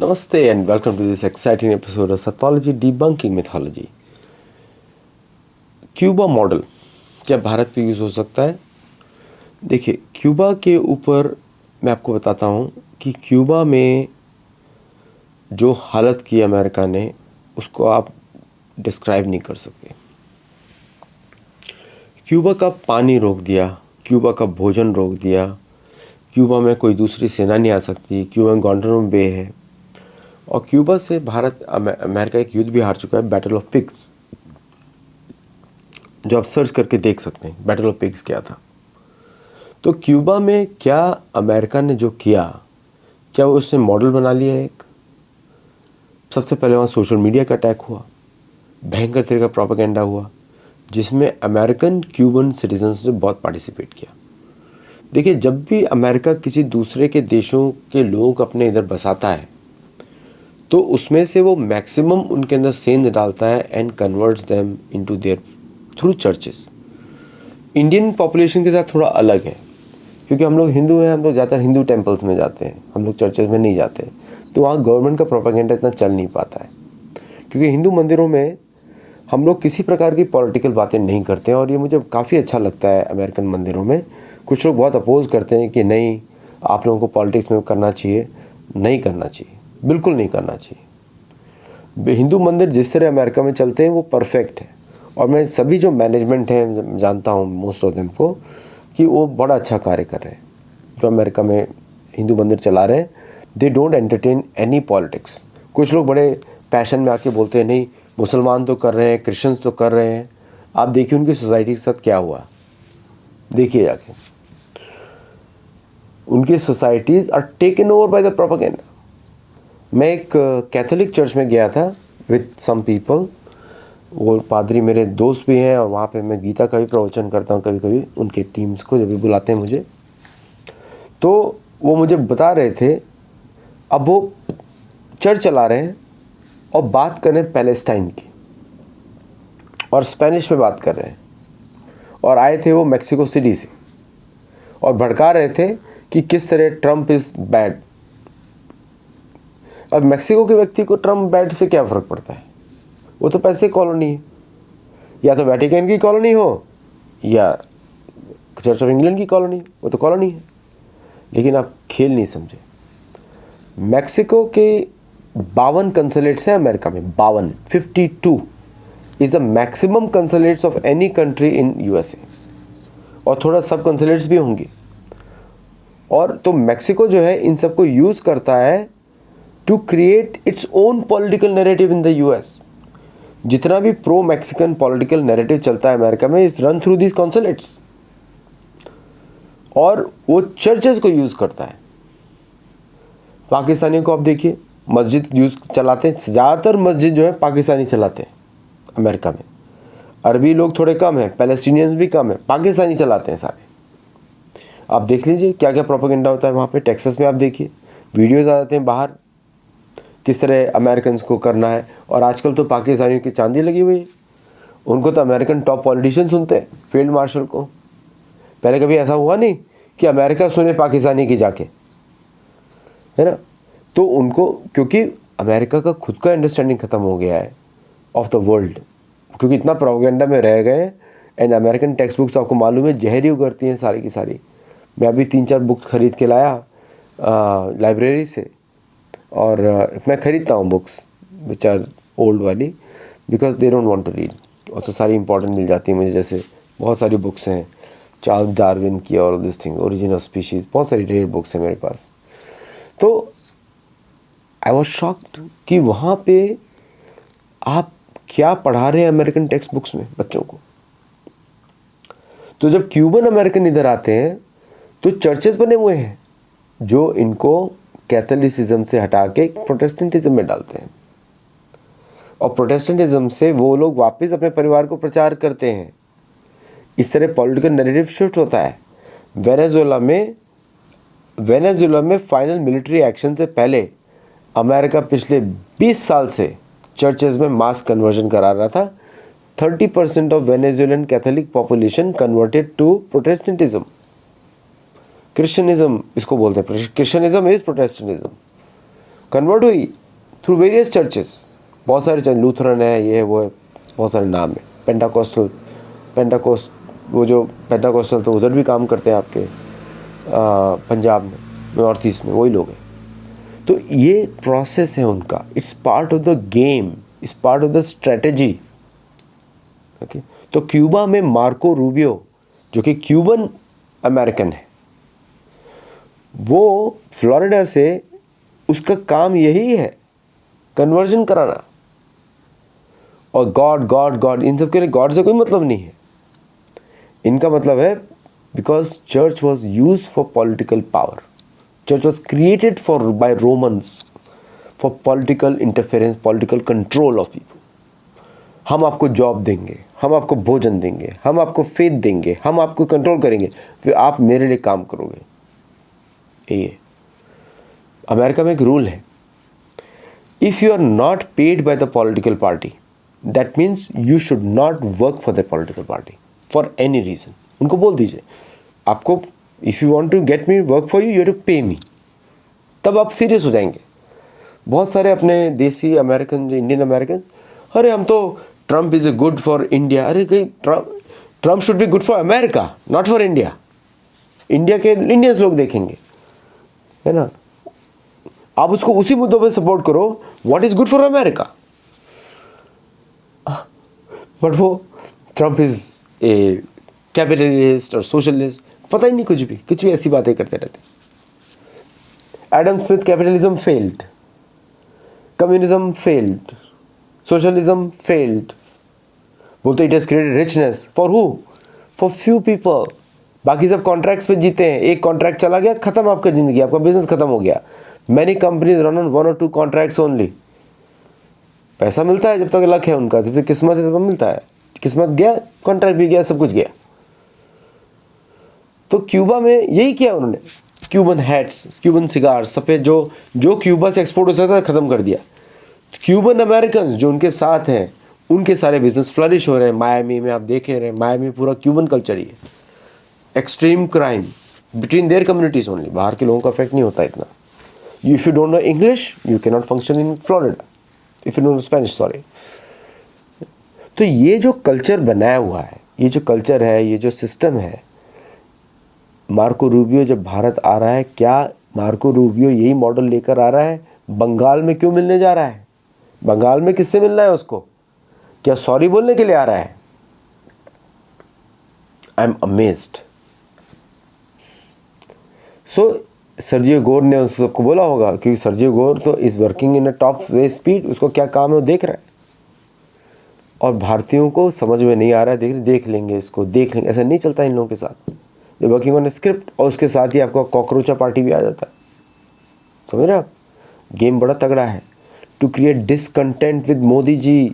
Namaste and welcome to this exciting episode of Sathology Debunking Mythology. Cuba model क्या भारत पे use हो सकता है? देखिए, क्यूबा के ऊपर मैं आपको बताता हूँ कि क्यूबा में जो हालत की अमेरिका ने, उसको आप डिस्क्राइब नहीं कर सकते। क्यूबा का पानी रोक दिया, क्यूबा का भोजन रोक दिया, क्यूबा में कोई दूसरी सेना नहीं आ सकती, क्यूबा में गुआंटानामो बे है, और क्यूबा से अमेरिका एक युद्ध भी हार चुका है, बैटल ऑफ पिग्स, जो आप सर्च करके देख सकते हैं बैटल ऑफ पिग्स क्या था। तो क्यूबा में क्या अमेरिका ने जो किया, क्या वो उसने मॉडल बना लिया एक? सबसे पहले वहाँ सोशल मीडिया का अटैक हुआ, भयंकर तरह का प्रोपेगेंडा हुआ, जिसमें अमेरिकन क्यूबन सिटीजन्स ने बहुत पार्टिसिपेट किया। देखिए, जब भी अमेरिका किसी दूसरे के देशों के लोगों को अपने इधर बसाता है तो उसमें से वो मैक्सिमम उनके अंदर सेंध डालता है and converts them into their through churches. Indian population के साथ थोड़ा अलग है, क्योंकि हम लोग हिंदू हैं, हम लोग ज़्यादातर हिंदू टेम्पल्स में जाते हैं, हम लोग चर्चेस में नहीं जाते, तो वहाँ गवर्नमेंट का प्रोपेगेंडा इतना चल नहीं पाता है, क्योंकि हिंदू मंदिरों में हम लोग किसी प्रकार की पॉलिटिकल बातें नहीं करते हैं। और ये मुझे काफ़ी अच्छा लगता है। अमेरिकन मंदिरों में कुछ लोग बहुत अपोज करते हैं कि नहीं, आप लोगों को पॉलिटिक्स में करना चाहिए, नहीं करना चाहिए, बिल्कुल नहीं करना चाहिए। हिंदू मंदिर जिस तरह अमेरिका में चलते हैं वो परफेक्ट है, और मैं सभी जो मैनेजमेंट हैं जानता हूँ मोस्ट ऑफ देम को कि वो बड़ा अच्छा कार्य कर रहे हैं। जो अमेरिका में हिंदू मंदिर चला रहे हैं, they don't entertain any politics. कुछ लोग बड़े पैशन में आके बोलते हैं नहीं, मुसलमान तो कर रहे हैं, क्रिश्चियंस तो कर रहे हैं। आप देखिए उनकी सोसाइटी के साथ क्या हुआ, देखिए जाके, उनकी societies are taken over by the propaganda. मैं एक कैथोलिक चर्च में गया था विद सम पीपल, वो पादरी मेरे दोस्त भी हैं, और वहाँ पे मैं गीता का भी प्रवचन करता हूँ कभी कभी उनके टीम्स को, जब भी बुलाते हैं मुझे। तो वो मुझे बता रहे थे, अब वो चर्च चला रहे हैं और बात कर रहे हैं पैलेस्टाइन की, और स्पेनिश में बात कर रहे हैं, और आए थे वो मैक्सिको सिटी से, और भड़का रहे थे कि किस तरह ट्रम्प इज़ बैड। अब मैक्सिको के व्यक्ति को ट्रम्प बैड से क्या फ़र्क पड़ता है? वो तो पैसे कॉलोनी है, या तो वेटिकन की कॉलोनी हो या चर्च ऑफ इंग्लैंड की कॉलोनी, वो तो कॉलोनी है। लेकिन आप खेल नहीं समझे। मैक्सिको के 52 कंसुलेट्स हैं अमेरिका में, 52 is the maximum consulates of any country in USA, और थोड़ा सब कंसुलेट्स भी होंगे। और तो मैक्सिको जो है इन सबको यूज़ करता है to create its own political narrative in the US. जितना भी प्रो मैक्सिकन पॉलिटिकल नैरेटिव चलता है अमेरिका में is run through this consulates, और वो चर्चेस को यूज़ करता है। पाकिस्तानियों को आप देखिए, मस्जिद यूज़ चलाते हैं, ज़्यादातर मस्जिद जो है पाकिस्तानी चलाते हैं अमेरिका में। अरबी लोग थोड़े कम हैं, पैलेस्टीनियंस भी कम है, पाकिस्तानी चलाते हैं सारे। आप देख लीजिए क्या क्या प्रोपेगेंडा होता है वहाँ पे। टेक्सास में आप देखिए, वीडियोज़ आ जाते हैं बाहर किस तरह अमेरिकन को करना है। और आजकल तो पाकिस्तानियों की चांदी लगी हुई है, उनको तो अमेरिकन टॉप पॉलिटिशियन सुनते हैं, फील्ड मार्शल को। पहले कभी ऐसा हुआ नहीं कि अमेरिका सुने पाकिस्तानी की जाके, है ना। तो उनको, क्योंकि अमेरिका का खुद का अंडरस्टैंडिंग ख़त्म हो गया है ऑफ द वर्ल्ड, क्योंकि इतना प्रोपेगेंडा में रह गए। एंड अमेरिकन टेक्स्ट बुक्स तो आपको मालूम है जहरी उगरती हैं सारी की सारी। मैं अभी 3-4 बुक्स ख़रीद के लाया लाइब्रेरी से, और मैं ख़रीदता हूँ बुक्स विच आर ओल्ड वाली, because they don't want to read. और तो सारी इंपॉर्टेंट मिल जाती है मुझे, जैसे बहुत सारी बुक्स हैं चार्ल्स डार्विन की और this thing, origin of species, बहुत सारी रेयर बुक्स हैं मेरे पास। तो आई वॉज शॉक्ड कि वहाँ पे आप क्या पढ़ा रहे हैं अमेरिकन टेक्स्ट बुक्स में बच्चों को। तो जब क्यूबन अमेरिकन इधर आते हैं तो चर्चेस बने हुए हैं जो इनको कैथोलिसिज्म से हटा के प्रोटेस्टेंटिज्म में डालते हैं, और प्रोटेस्टेंटिज्म से वो लोग वापस अपने परिवार को प्रचार करते हैं। इस तरह पॉलिटिकल नैरेटिव शिफ्ट होता है। वेनेजुएला में फाइनल मिलिट्री एक्शन से पहले अमेरिका पिछले 20 साल से चर्चेस में मास कन्वर्जन करा रहा था। 30% of Venezuelan Catholic population converted to Protestantism. Christianism इसको बोलते हैं, क्रिश्चियनिज्म इज प्रोटेस्टेंटिज्म। कन्वर्ट हुई थ्रू वेरियस चर्चेस, बहुत सारे चर्च, लूथरन है, ये है वो है, बहुत सारे नाम है, पेंटाकोस्ट, वो जो पेंटाकोस्टल तो उधर भी काम करते हैं आपके पंजाब में, नॉर्थ ईस्ट में, वही लोग हैं। तो ये प्रोसेस है उनका, it's part of the game, it's part of the strategy. Okay, तो क्यूबा में मार्को रूबियो जो कि क्यूबन अमेरिकन है, वो फ्लोरिडा से, उसका काम यही है कन्वर्जन कराना। और गॉड गॉड गॉड, इन सब के लिए गॉड से कोई मतलब नहीं है। इनका मतलब है because church was use for political power, church was created for by Romans for political interference, political control of people. हम आपको जॉब देंगे, हम आपको भोजन देंगे, हम आपको फेथ देंगे, हम आपको कंट्रोल करेंगे, फिर आप मेरे लिए काम करोगे। ये अमेरिका में एक रूल है, if you are not paid by the political party, that means you should not work for the political party for any reason. उनको बोल दीजिए, आपको if you want to get me work for you, you have to pay me, तब आप serious हो जाएंगे। बहुत सारे अपने देसी अमेरिकन, जो इंडियन अमेरिकन, अरे हम तो Trump is a good for India. अरे कहीं Trump should be good for America, not for India. India के इंडियंस लोग देखेंगे, है ना। आप उसको उसी मुद्दों पे सपोर्ट करो, what is good for America. But वो ट्रम्प इज़ ए कैपिटलिस्ट और सोशलिस्ट, पता ही नहीं, कुछ भी ऐसी बातें करते रहते। Adam Smith, capitalism failed, communism failed, socialism failed, बोलते it has created richness for who, for few people. बाकी सब कॉन्ट्रैक्ट्स पे जीते हैं, एक कॉन्ट्रैक्ट चला गया, खत्म आपका जिंदगी, आपका बिजनेस खत्म हो गया। Many companies run on 1 or 2 contracts only. पैसा मिलता है जब तक लक है उनका, जब तक किस्मत है तब मिलता है, किस्मत गया, कॉन्ट्रैक्ट भी गया, सब कुछ गया। तो क्यूबा में यही किया उन्होंने, क्यूबन हैट्स, क्यूबन सिगार, सफ़ेद जो क्यूबा से एक्सपोर्ट हो सकता था, ख़त्म कर दिया। क्यूबन अमेरिकन जो उनके साथ हैं, उनके सारे बिजनेस फ्लरिश हो रहे हैं। मायामी में आप देख रहे हैं, मायामी में पूरा क्यूबन कल्चर ही है। Extreme crime between their communities only, बाहर के लोगों का इफेक्ट नहीं होता इतना। If you don't know English, you can not function in Florida, if you don't know Spanish, sorry. तो ये जो कल्चर बनाया हुआ है, ये जो कल्चर है, ये जो सिस्टम है, मार्को रूबियो जब भारत आ रहा है, क्या मार्को रूबियो यही मॉडल लेकर आ रहा है? बंगाल में क्यों मिलने जा रहा है? बंगाल में किससे मिलना है उसको? क्या सॉरी बोलने के लिए आ रहा है? I am amazed. So Sergio Gor ने उस सबको बोला होगा, क्योंकि सर्जियो गोर तो is working in a top way speed, उसको क्या काम है वो देख रहा है। और भारतीयों को समझ में नहीं आ रहा है, देख लेंगे इसको, देख लेंगे, ऐसा नहीं चलता इन लोगों के साथ। ये वर्किंग ऑन स्क्रिप्ट, और उसके साथ ही आपका कॉकरोचा पार्टी भी आ जाता है। समझ रहे आप? गेम बड़ा तगड़ा है। To create discontent with Modi ji,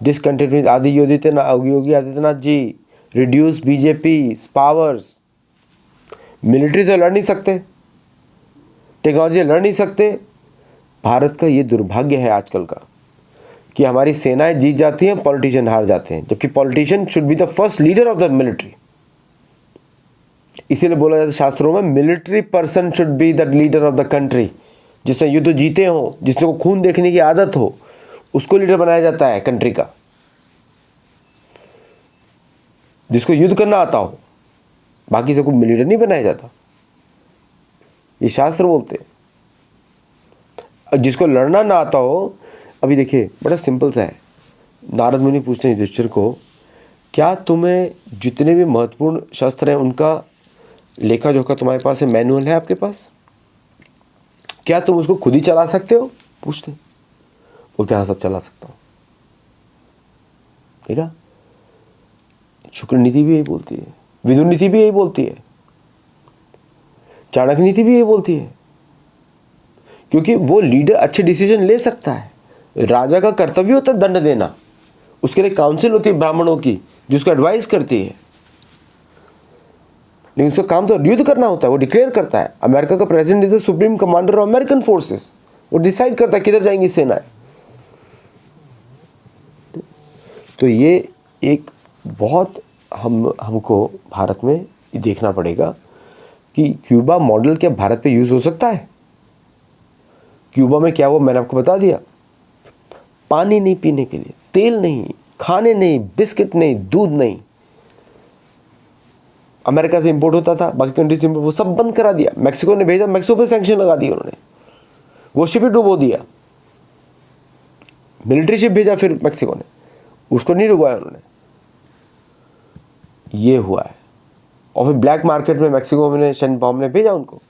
discontent with Yogi Adityanath ji, reduce BJP powers. Military से लड़ नहीं सकते, टेक्नोलॉजी लड़ नहीं सकते। भारत का ये दुर्भाग्य है आजकल का कि हमारी सेनाएं जीत जाती हैं, पॉलिटिशियन हार जाते हैं, जबकि politician should be the first leader of the military. इसीलिए बोला जाता है शास्त्रों में, military person should be the leader of the country. जिसने युद्ध जीते हो, जिसको खून देखने की आदत हो, उसको लीडर बनाया जाता है कंट्री का, जिसको युद्ध करना आता हो। बाकी सबको लीडर नहीं बनाया जाता, ये शास्त्र बोलते हैं। जिसको लड़ना ना आता हो, अभी देखिए बड़ा सिंपल सा है। नारद मुनि पूछते हैं युधिष्ठिर को, क्या तुम्हें जितने भी महत्वपूर्ण शस्त्र हैं उनका लेखा जोखा तुम्हारे पास है, मैनुअल है आपके पास? क्या तुम उसको खुद ही चला सकते हो? पूछते। बोलते हाँ, सब चला सकता हूँ। ठीक है। शुक्र नीति भी यही बोलती है, विदुर नीति भी यही बोलती है, चाणक्य नीति भी यही बोलती है, क्योंकि वो लीडर अच्छे डिसीजन ले सकता है। राजा का कर्तव्य होता है दंड देना, उसके लिए काउंसिल होती है ब्राह्मणों की, जिसको एडवाइस करती है, लेकिन उसका काम तो युद्ध करना होता है, वो डिक्लेयर करता है। अमेरिका का president is the supreme commander of American forces, वो डिसाइड करता है किधर जाएंगी सेनाएं। तो ये एक बहुत हमको भारत में देखना पड़ेगा कि क्यूबा मॉडल क्या भारत पे यूज़ हो सकता है। क्यूबा में क्या हुआ मैंने आपको बता दिया। पानी नहीं पीने के लिए, तेल नहीं, खाने नहीं, बिस्किट नहीं, दूध नहीं। अमेरिका से इंपोर्ट होता था, बाकी कंट्री से इंपोर्ट, वो सब बंद करा दिया। मैक्सिको ने भेजा, मैक्सिको पे सैंक्शन लगा दिए उन्होंने, वो शिप ही डुबो दिया। मिलिट्री शिप भेजा फिर मैक्सिको ने, उसको नहीं डुबाया उन्होंने। ये हुआ है। और फिर ब्लैक मार्केट में मैक्सिको में शनबॉम ने भेजा उनको।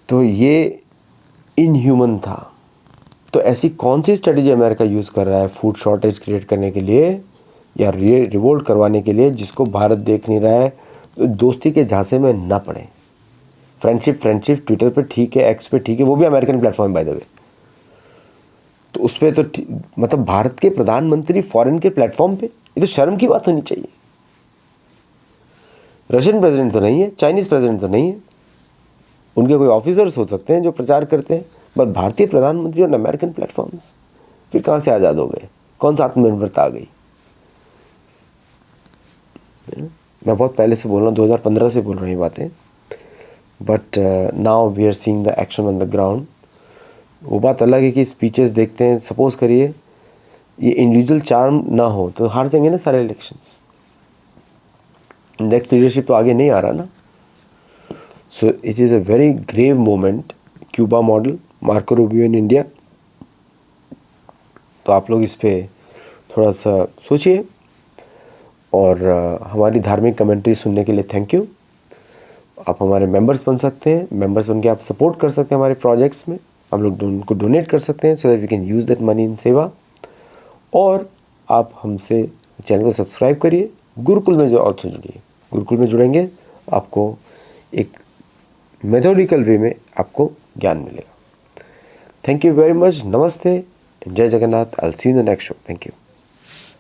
तो ये इनह्यूमन था। तो ऐसी कौन सी स्ट्रेटजी अमेरिका यूज़ कर रहा है फूड शॉर्टेज क्रिएट करने के लिए या रिवोल्ट करवाने के लिए, जिसको भारत देख नहीं रहा है? तो दोस्ती के झांसे में ना पड़े। फ्रेंडशिप ट्विटर पे ठीक है, एक्स पे ठीक है, वो भी American platform by the way. तो उस पर तो मतलब भारत के प्रधानमंत्री फॉरेन के प्लेटफॉर्म पे, ये तो शर्म की बात होनी चाहिए। रशियन प्रेसिडेंट तो नहीं है, चाइनीज़ प्रेसिडेंट तो नहीं है, उनके कोई ऑफिसर्स हो सकते हैं जो प्रचार करते हैं, बट भारतीय प्रधानमंत्री और अमेरिकन प्लेटफॉर्म्स फिर कहाँ से आज़ाद हो गए? कौन सा आत्मनिर्भरता आ गई? मैं बहुत पहले से बोल रहा हूँ, 2015 से बोल रहा हूँ ये बातें, but now we are seeing the action on the ground. वो बात अलग है कि स्पीचेस देखते हैं, सपोज करिए ये इंडिविजुअल चार्म ना हो तो हार जाएंगे ना सारे इलेक्शंस। नेक्स्ट लीडरशिप तो आगे नहीं आ रहा ना। So it is a very grave moment. Cuba model, Marco Rubio in India. तो आप लोग इस पर थोड़ा सा सोचिए। और हमारी धार्मिक कमेंट्री सुनने के लिए थैंक यू। आप हमारे मेंबर्स बन सकते हैं, मेंबर्स बन के आप सपोर्ट कर सकते हैं हमारे प्रोजेक्ट्स में। हम लोग उनको डोनेट कर सकते हैं so that we can use that money in सेवा। और आप हमसे चैनल को सब्सक्राइब करिए। गुरुकुल में जो ऑल्सो जुड़िए। गुरुकुल में जुड़ेंगे आपको एक मेथोडिकल वे में आपको ज्ञान मिलेगा। Thank you very much. नमस्ते, जय Jagannath. I will see you in the next show. Thank you.